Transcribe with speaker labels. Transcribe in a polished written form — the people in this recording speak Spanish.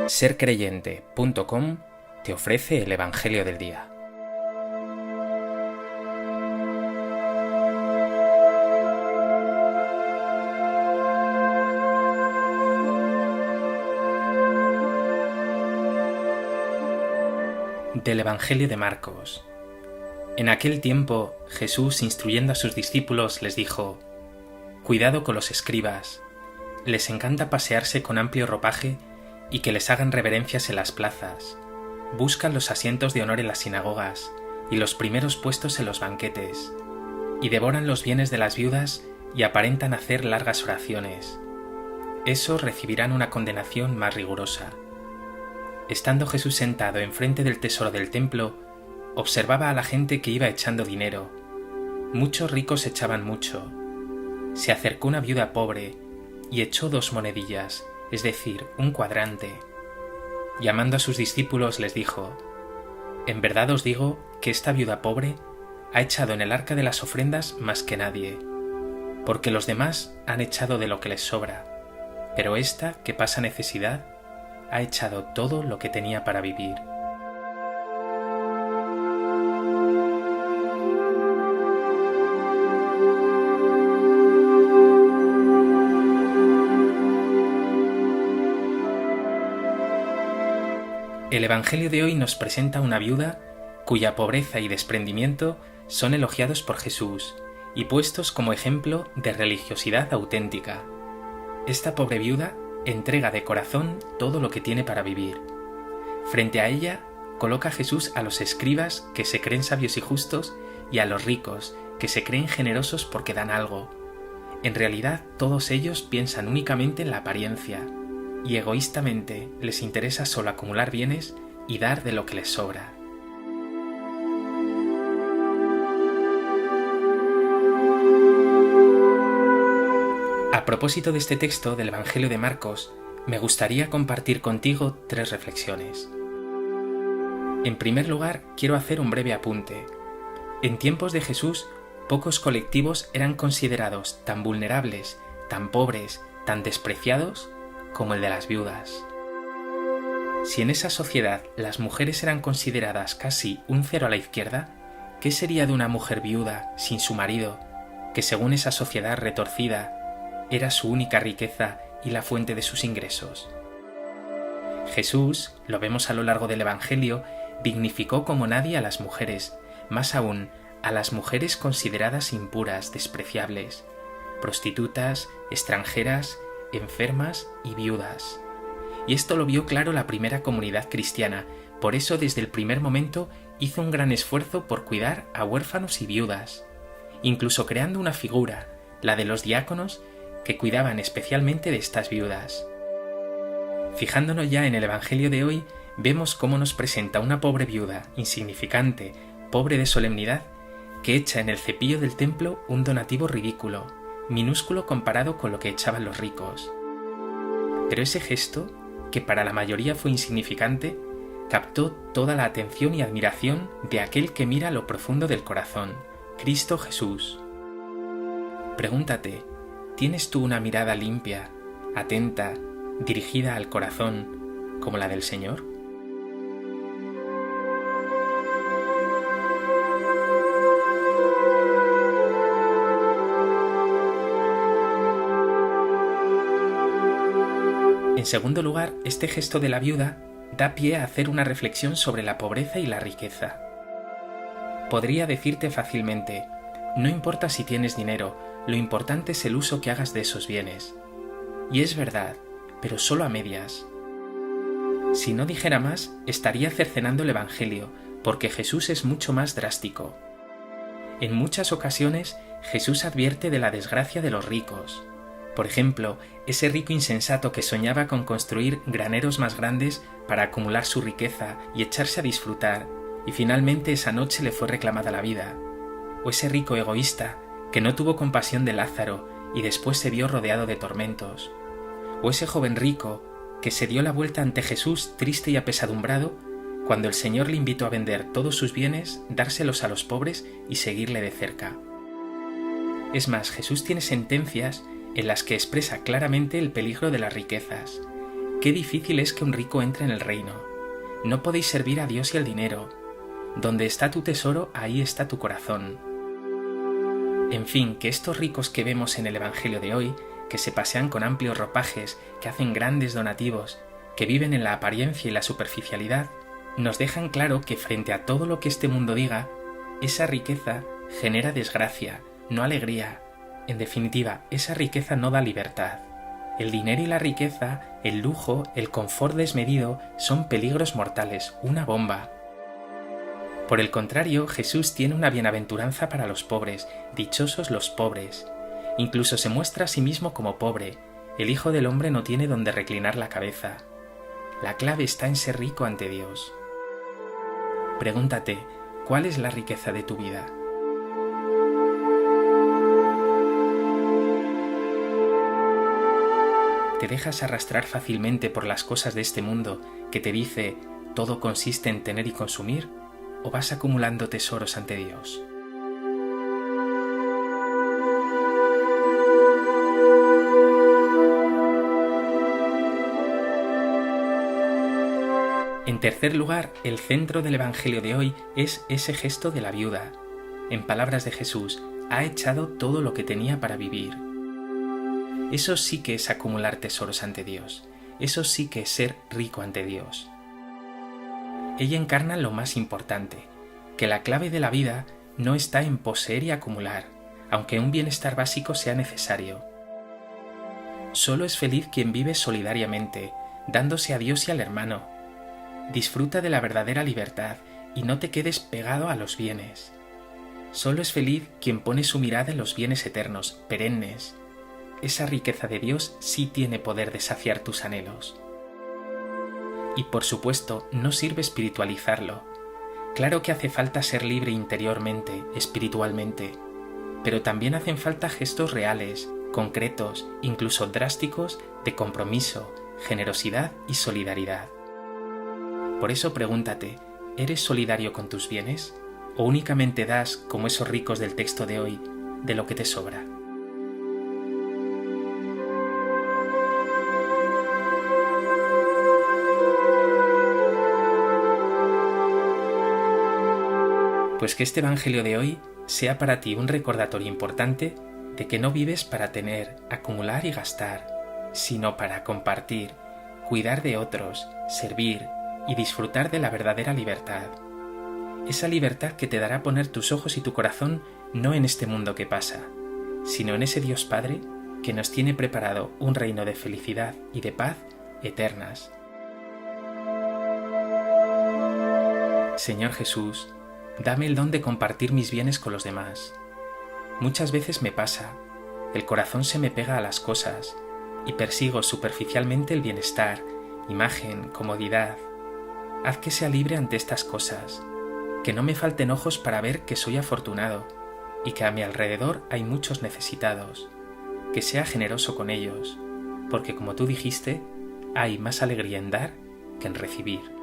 Speaker 1: Sercreyente.com te ofrece el Evangelio del Día. Del Evangelio de Marcos. En aquel tiempo, Jesús, instruyendo a sus discípulos, les dijo: «Cuidado con los escribas. Les encanta pasearse con amplio ropaje y que les hagan reverencias en las plazas. Buscan los asientos de honor en las sinagogas y los primeros puestos en los banquetes, y devoran los bienes de las viudas y aparentan hacer largas oraciones. Esos recibirán una condenación más rigurosa». Estando Jesús sentado enfrente del tesoro del templo, observaba a la gente que iba echando dinero. Muchos ricos echaban mucho. Se acercó una viuda pobre y echó 2 monedillas, es decir, 1 cuadrante. Llamando a sus discípulos les dijo: «En verdad os digo que esta viuda pobre ha echado en el arca de las ofrendas más que nadie, porque los demás han echado de lo que les sobra, pero esta, que pasa necesidad, ha echado todo lo que tenía para vivir». El Evangelio de hoy nos presenta una viuda cuya pobreza y desprendimiento son elogiados por Jesús y puestos como ejemplo de religiosidad auténtica. Esta pobre viuda entrega de corazón todo lo que tiene para vivir. Frente a ella coloca Jesús a los escribas, que se creen sabios y justos, y a los ricos, que se creen generosos porque dan algo. En realidad, todos ellos piensan únicamente en la apariencia, y egoístamente les interesa solo acumular bienes y dar de lo que les sobra. A propósito de este texto del Evangelio de Marcos, me gustaría compartir contigo 3 reflexiones. En primer lugar, quiero hacer un breve apunte. En tiempos de Jesús, pocos colectivos eran considerados tan vulnerables, tan pobres, tan despreciados como el de las viudas. Si en esa sociedad las mujeres eran consideradas casi un cero a la izquierda, ¿qué sería de una mujer viuda, sin su marido, que según esa sociedad retorcida era su única riqueza y la fuente de sus ingresos? Jesús, lo vemos a lo largo del Evangelio, dignificó como nadie a las mujeres, más aún a las mujeres consideradas impuras, despreciables, prostitutas, extranjeras, enfermas y viudas. Y esto lo vio claro la primera comunidad cristiana, por eso desde el primer momento hizo un gran esfuerzo por cuidar a huérfanos y viudas, incluso creando una figura, la de los diáconos, que cuidaban especialmente de estas viudas. Fijándonos ya en el Evangelio de hoy, vemos cómo nos presenta una pobre viuda, insignificante, pobre de solemnidad, que echa en el cepillo del templo un donativo ridículo, minúsculo comparado con lo que echaban los ricos. Pero ese gesto, que para la mayoría fue insignificante, captó toda la atención y admiración de aquel que mira lo profundo del corazón, Cristo Jesús. Pregúntate, ¿tienes tú una mirada limpia, atenta, dirigida al corazón, como la del Señor? En segundo lugar, este gesto de la viuda da pie a hacer una reflexión sobre la pobreza y la riqueza. Podría decirte fácilmente: no importa si tienes dinero, lo importante es el uso que hagas de esos bienes. Y es verdad, pero solo a medias. Si no dijera más, estaría cercenando el Evangelio, porque Jesús es mucho más drástico. En muchas ocasiones, Jesús advierte de la desgracia de los ricos. Por ejemplo, ese rico insensato que soñaba con construir graneros más grandes para acumular su riqueza y echarse a disfrutar, y finalmente esa noche le fue reclamada la vida. O ese rico egoísta que no tuvo compasión de Lázaro y después se vio rodeado de tormentos. O ese joven rico que se dio la vuelta ante Jesús triste y apesadumbrado cuando el Señor le invitó a vender todos sus bienes, dárselos a los pobres y seguirle de cerca. Es más, Jesús tiene sentencias en las que expresa claramente el peligro de las riquezas, qué difícil es que un rico entre en el reino. No podéis servir a Dios y al dinero. Donde está tu tesoro, ahí está tu corazón. En fin, que estos ricos que vemos en el Evangelio de hoy, que se pasean con amplios ropajes, que hacen grandes donativos, que viven en la apariencia y la superficialidad, nos dejan claro que frente a todo lo que este mundo diga, esa riqueza genera desgracia, no alegría. En definitiva, esa riqueza no da libertad. El dinero y la riqueza, el lujo, el confort desmedido son peligros mortales, una bomba. Por el contrario, Jesús tiene una bienaventuranza para los pobres, dichosos los pobres. Incluso se muestra a sí mismo como pobre. El Hijo del Hombre no tiene donde reclinar la cabeza. La clave está en ser rico ante Dios. Pregúntate, ¿cuál es la riqueza de tu vida? ¿Te dejas arrastrar fácilmente por las cosas de este mundo que te dice todo consiste en tener y consumir? ¿O vas acumulando tesoros ante Dios? En tercer lugar, el centro del Evangelio de hoy es ese gesto de la viuda. En palabras de Jesús, ha echado todo lo que tenía para vivir. Eso sí que es acumular tesoros ante Dios. Eso sí que es ser rico ante Dios. Ella encarna lo más importante, que la clave de la vida no está en poseer y acumular, aunque un bienestar básico sea necesario. Solo es feliz quien vive solidariamente, dándose a Dios y al hermano. Disfruta de la verdadera libertad y no te quedes pegado a los bienes. Solo es feliz quien pone su mirada en los bienes eternos, perennes. Esa riqueza de Dios sí tiene poder de saciar tus anhelos. Y por supuesto, no sirve espiritualizarlo. Claro que hace falta ser libre interiormente, espiritualmente, pero también hacen falta gestos reales, concretos, incluso drásticos, de compromiso, generosidad y solidaridad. Por eso pregúntate, ¿eres solidario con tus bienes? ¿O únicamente das, como esos ricos del texto de hoy, de lo que te sobra? Pues que este Evangelio de hoy sea para ti un recordatorio importante de que no vives para tener, acumular y gastar, sino para compartir, cuidar de otros, servir y disfrutar de la verdadera libertad. Esa libertad que te dará poner tus ojos y tu corazón no en este mundo que pasa, sino en ese Dios Padre que nos tiene preparado un reino de felicidad y de paz eternas. Señor Jesús, dame el don de compartir mis bienes con los demás. Muchas veces me pasa, el corazón se me pega a las cosas y persigo superficialmente el bienestar, imagen, comodidad. Haz que sea libre ante estas cosas, que no me falten ojos para ver que soy afortunado y que a mi alrededor hay muchos necesitados, que sea generoso con ellos, porque como tú dijiste, hay más alegría en dar que en recibir.